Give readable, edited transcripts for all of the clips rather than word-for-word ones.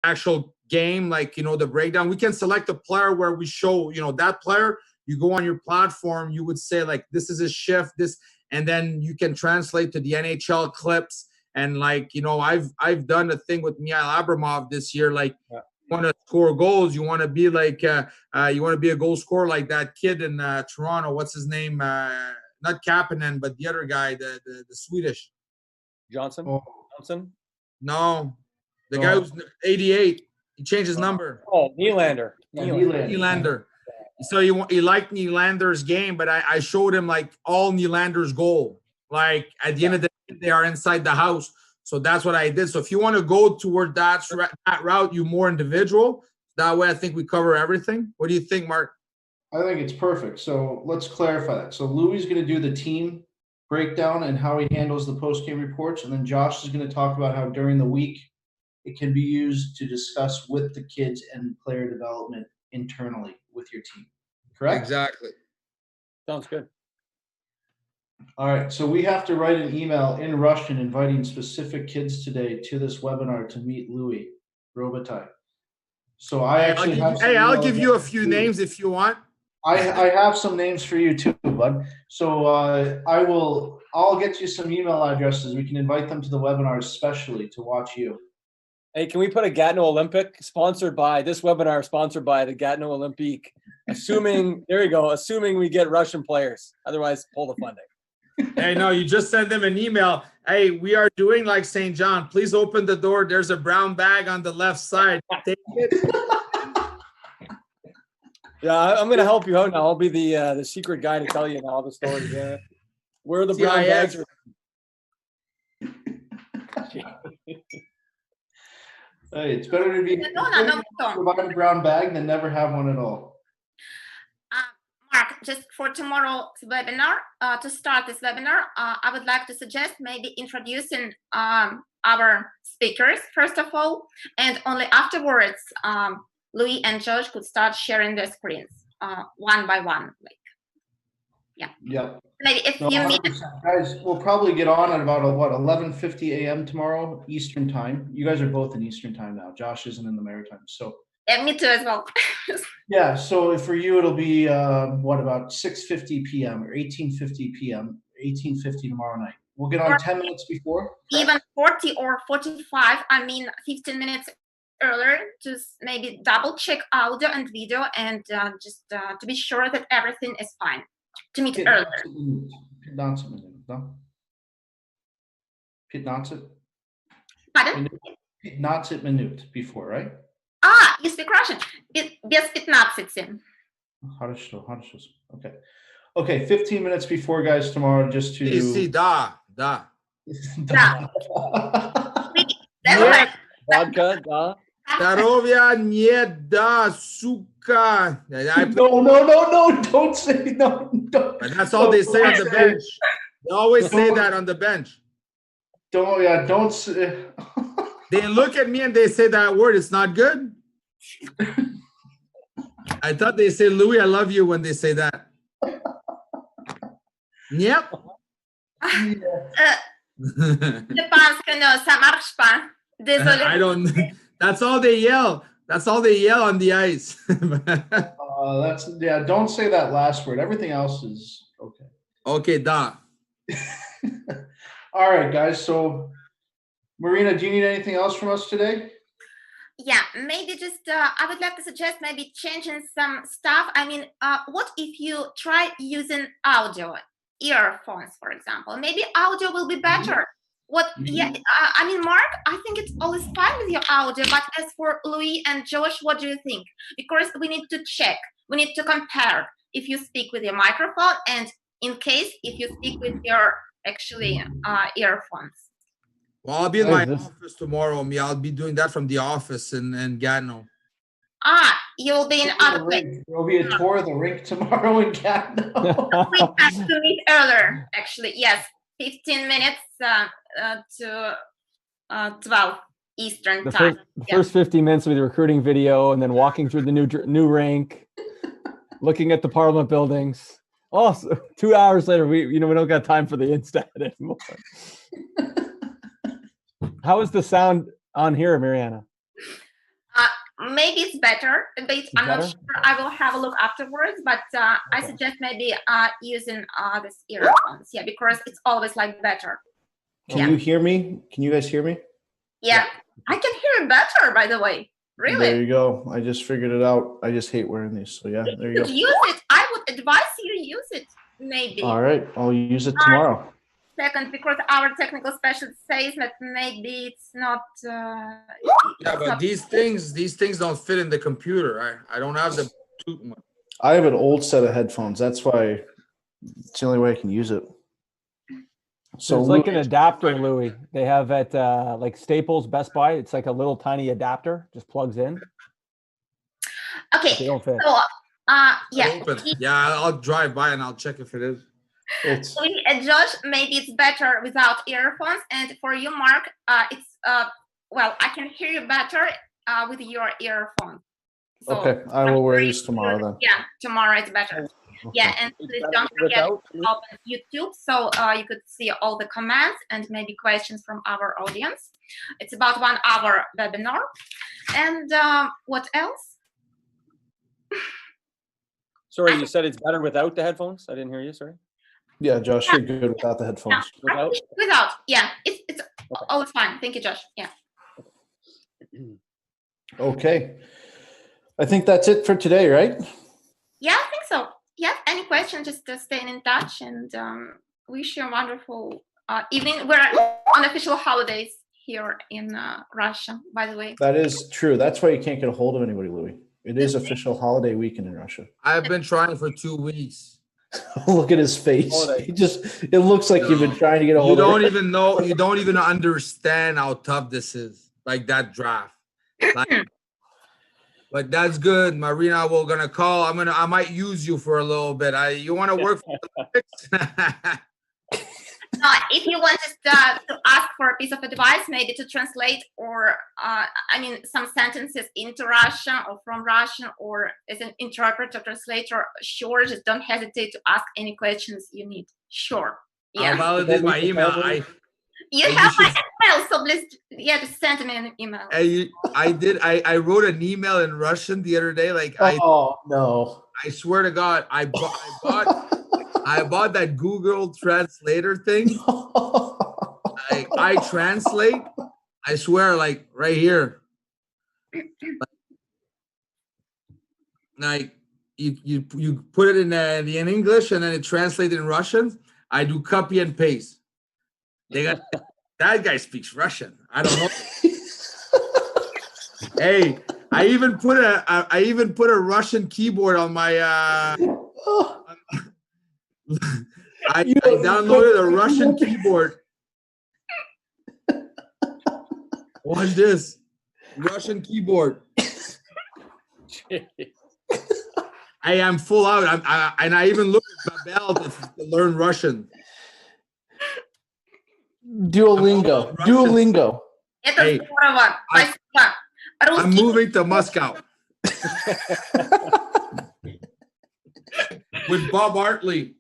actual game, like, the breakdown. We can select a player where we show, that player. You go on your platform, you would say like, this is his shift, and then you can translate to the NHL clips. And like, I've done a thing with Mikhail Abramov this year. Like, you want to score goals, you want to be like, you want to be a goal scorer like that kid in Toronto. What's his name? Not Kapanen, but the other guy, the Swedish. Johnson? Oh. Johnson? No, the guy who's 88. He changed his number. Oh, Nylander. Nylander. So he liked Nylander's game, but I showed him like all Nylander's goal. Like at the end of the day, they are inside the house. So that's what I did. So if you want to go toward that route, you more individual. That way, I think we cover everything. What do you think, Mark? I think it's perfect. So let's clarify that. So Louis is going to do the team breakdown and how he handles the post-game reports, and then Josh is going to talk about how during the week it can be used to discuss with the kids and player development internally with your team. Correct? Exactly. Sounds good. All right. So we have to write an email in Russian inviting specific kids today to this webinar to meet Louis Robitaille. So I'll give you a few names if you want. I have some names for you too, bud. So I'll get you some email addresses. We can invite them to the webinar especially to watch you. Hey, can we put a Gatineau Olympic sponsored by this webinar sponsored by the Gatineau Olympique? Assuming we get Russian players. Otherwise, pull the funding. Hey, no, you just send them an email. Hey, we are doing like St. John. Please open the door. There's a brown bag on the left side. Take it. Yeah, I'm going to help you out now. I'll be the secret guy to tell you now all the stories. Yeah. Where are the brown bags? Hey, it's better to provide a brown bag than never have one at all. Mark, just for tomorrow's webinar, to start this webinar, I would like to suggest maybe introducing our speakers, first of all, and only afterwards, Louis and Josh could start sharing their screens one by one. Yeah. Maybe if you meet guys, we'll probably get on at about 11:50 a.m. tomorrow Eastern time. You guys are both in Eastern time now. Josh isn't in the Maritime, so. Yeah, me too as well. Yeah, so for you it'll be about 6:50 p.m. or 18:50 p.m. 18:50 tomorrow night. We'll get on 10 minutes before. Even 40 or 45. 15 minutes earlier. Just maybe double check audio and video and just to be sure that everything is fine. To meet earlier. 15 Pardon? 15 minutes before, right? You speak Russian. Без 15. Хорошо. Okay, 15 minutes before, guys, tomorrow, just to... Да. Vodka, да. Здоровья нет, да, сука. No, don't say no. And that's all they say on the bench. They always say that on the bench. Don't say. They look at me and they say that word. It's not good. I thought they say, Louis, I love you when they say that. Yep. I don't. That's all they yell. That's all they yell on the ice. Don't say that last word. Everything else is okay. Okay, da. All right, guys. So, Marina, do you need anything else from us today? Yeah, maybe just I would like to suggest maybe changing some stuff. What if you try using audio, earphones, for example? Maybe audio will be better. Mark, I think it's always fine with your audio, but as for Louis and Josh, what do you think? Because we need to check, we need to compare if you speak with your microphone and in case if you speak with your earphones. Well, I'll be in my office tomorrow. I'll be doing that from the office in Gatineau. You'll be in other place. There'll be a tour of the rink tomorrow in Gatineau. We have to meet earlier, actually. Yes, 15 minutes to 12 Eastern time. The first 15 minutes will be the recruiting video, and then walking through the new rink, looking at the Parliament buildings. Oh, so 2 hours later, we don't got time for the Insta anymore. How is the sound on here, Mariana? maybe it's better, but I'm not sure. I will have a look afterwards, but I suggest maybe using this earphones. Yeah, because it's always like better. Can you hear me? Can you guys hear me? Yeah, I can hear it better, by the way. Really? There you go. I just figured it out. I just hate wearing these. So yeah, there you go. Use it. I would advise you to use it, maybe. All right, I'll use it tomorrow. Second, because our technical specialist says that maybe it's not. Yeah, but these things don't fit in the computer. I don't have the. I have an old set of headphones. That's why it's the only way I can use it. So it's like an adapter, Louis. They have at like Staples, Best Buy. It's like a little tiny adapter, just plugs in. Okay. They don't fit. So, I'll drive by and I'll check if it is. Josh, maybe it's better without earphones, and for you, Mark, it's well, I can hear you better with your earphones. So okay, I will wear these tomorrow then. Yeah, tomorrow it's better. Yeah, and please don't forget to open YouTube so you could see all the comments and maybe questions from our audience. It's about 1 hour webinar. And what else? Sorry, you said it's better without the headphones? I didn't hear you, sorry. Yeah, Josh, you're good without the headphones. Yeah, without, yeah. It's okay. Oh, it's fine. Thank you, Josh. Yeah. Okay. I think that's it for today, right? Yeah, I think so. Yeah, any questions, just staying in touch, and wish you a wonderful evening. We're on official holidays here in Russia, by the way. That is true. That's why you can't get a hold of anybody, Louis. It is official holiday weekend in Russia. I've been trying for 2 weeks. Look at his face. It looks like you've been trying to get a hold of him. You don't even understand how tough this is. Like that draft. But that's good, Marina. We're gonna call. I might use you for a little bit. You want to work for the Olympics? If you want to ask for a piece of advice, maybe to translate or some sentences into Russian or from Russian, or as an interpreter, translator, sure, just don't hesitate to ask any questions you need. Sure. Yeah. I'll validate my email. You have my email, so please, just send me an email. I wrote an email in Russian the other day. No! I swear to God, I bought that Google Translator thing. I translate. I swear, like right here. Like you put it in English and then it translates in Russian. I do copy and paste. That guy speaks Russian. I don't know. Hey, I even put a Russian keyboard on my. I downloaded a Russian keyboard. Watch this, Russian keyboard. I am full out. I even looked at Babel to learn Russian. Duolingo. Hey, I'm moving to Moscow with Bob Hartley.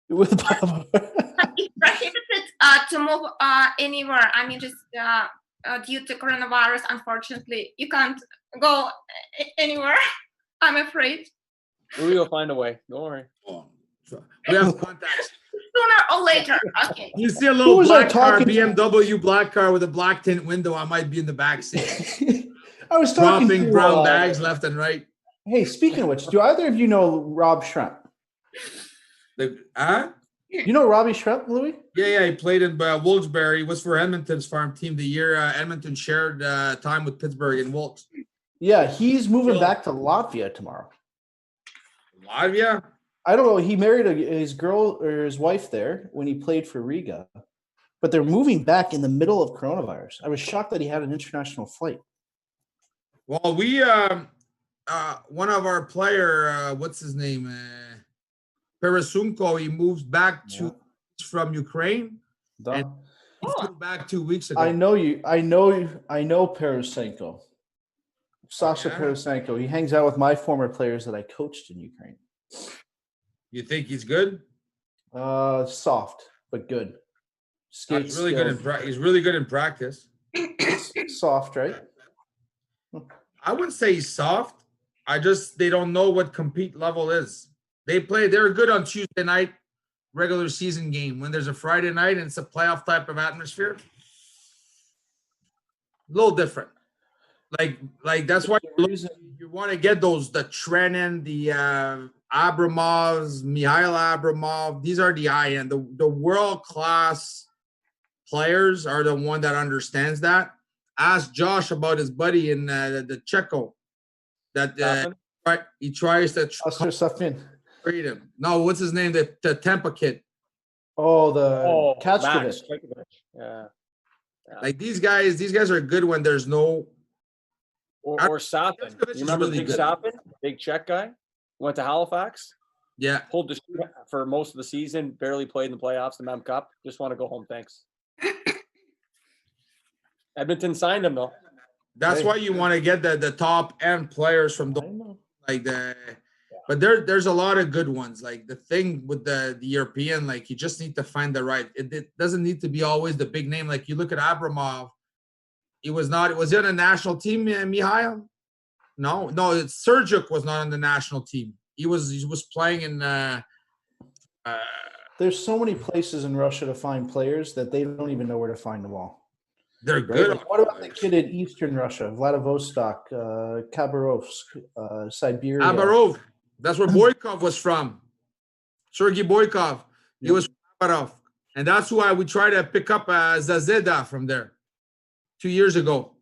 With Bob. It's prohibited to move anywhere. I mean, just due to coronavirus, unfortunately, you can't go anywhere. I'm afraid. We will find a way. Don't worry. We have contacts. Sooner or later. Okay. You see a little black car, BMW black car with a black tint window. I might be in the back seat. I was talking dropping brown bags left and right. Hey, speaking of which, do either of you know Rob Schremp? You know Robbie Schremp, Louis? Yeah. He played in Wilkes-Barre. He was for Edmonton's farm team the year Edmonton shared time with Pittsburgh in Wilkes. Yeah, he's moving back to Latvia tomorrow. Latvia? I don't know. He married his girl or his wife there when he played for Riga, but they're moving back in the middle of coronavirus. I was shocked that he had an international flight. Well, we one of our player, what's his name, Peresunko, he moves back from Ukraine. And he flew back 2 weeks ago. I know Peresunko. Sasha Peresunko. He hangs out with my former players that I coached in Ukraine. You think he's good? Soft, but good. He's really good in practice. Soft, right? I wouldn't say he's soft. They don't know what compete level is. They're good on Tuesday night regular season game. When there's a Friday night and it's a playoff type of atmosphere, a little different. Like that's why you want to get the Trenin, the Abramovs, Mikhail Abramov. These are the high end. The world class players are the one that understands that. Ask Josh about his buddy in the Checo that he tries to trade him. No, what's his name? The Tampa kid. Oh, Katskovic. Yeah. Like these guys are good when there's no. Or Sapin. You remember Big Sapin? Big Czech guy? Went to Halifax. Yeah. Pulled the shoot for most of the season. Barely played in the playoffs, the Mem Cup. Just want to go home. Thanks. Edmonton signed him though. That's why you want to get the top end players from but there's a lot of good ones. Like the thing with the European, like you just need to find the right. It doesn't need to be always the big name. Like you look at Abramov, was he on a national team, Mihail? No, Sergic was not on the national team. He was playing in there's so many places in Russia to find players that they don't even know where to find them all. They're good. Like, what about the kid in Eastern Russia, Vladivostok, Khabarovsk, Siberia? Khabarov. That's where Boykov was from. Sergei Boykov. He was from Khabarov. And that's why we tried to pick up Zazeda from there 2 years ago.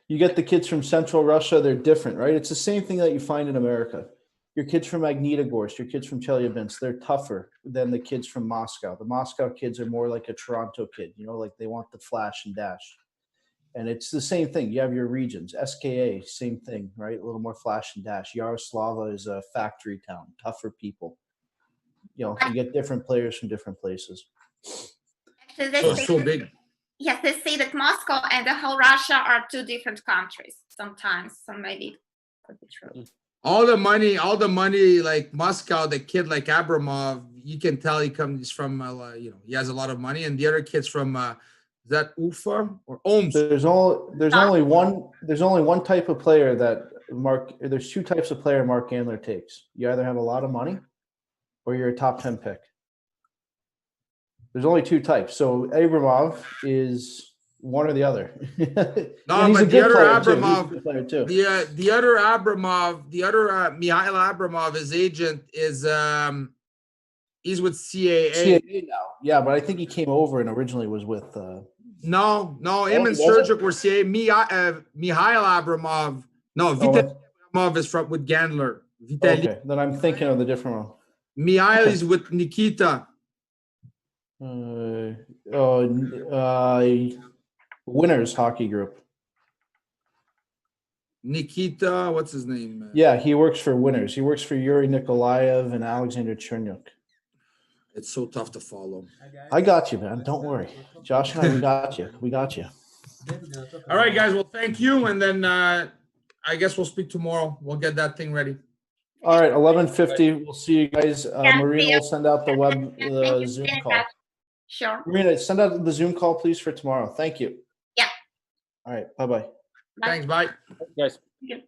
You get the kids from Central Russia, they're different, right? It's the same thing that you find in America. Your kids from Magnitogorsk, your kids from Chelyabinsk, they're tougher than the kids from Moscow. The Moscow kids are more like a Toronto kid, like they want the flash and dash. And it's the same thing. You have your regions. SKA, same thing, right? A little more flash and dash. Yaroslava is a factory town, tougher people. You get different players from different places. Actually, so big. Yes, they say that Moscow and the whole Russia are two different countries sometimes. So maybe it could be true. All the money, like Moscow, the kid like Abramov, you can tell he comes from, he has a lot of money. And the other kid's from, is that Ufa or Omsk? There's only one type of player that there's two types of player Mark Andler takes. You either have a lot of money or you're a top 10 pick. There's only two types. So Abramov is one or the other. No, but the other Abramov, the other Abramov, Mikhail Abramov, his agent is he's with CAA now. Yeah, but I think he came over and originally was with. No, him and Sergic were CAA. Mikhail Abramov. No, Vitaly Abramov is with Gandler. Okay, then I'm thinking of the different one. Mikhail is with Nikita. Winners Hockey Group. Nikita, what's his name? Yeah, he works for Winners. He works for Yuri Nikolaev and Alexander Chernyuk. It's so tough to follow. I got you, man. Don't worry. Josh and I, we got you. All right, guys. Well, thank you. And then I guess we'll speak tomorrow. We'll get that thing ready. All right, 11:50. We'll see you guys. Marina will send out the Zoom call. Sure. Marina, send out the Zoom call, please, for tomorrow. Thank you. Yeah. All right. Bye-bye. Thanks. Bye. Guys. Thank you.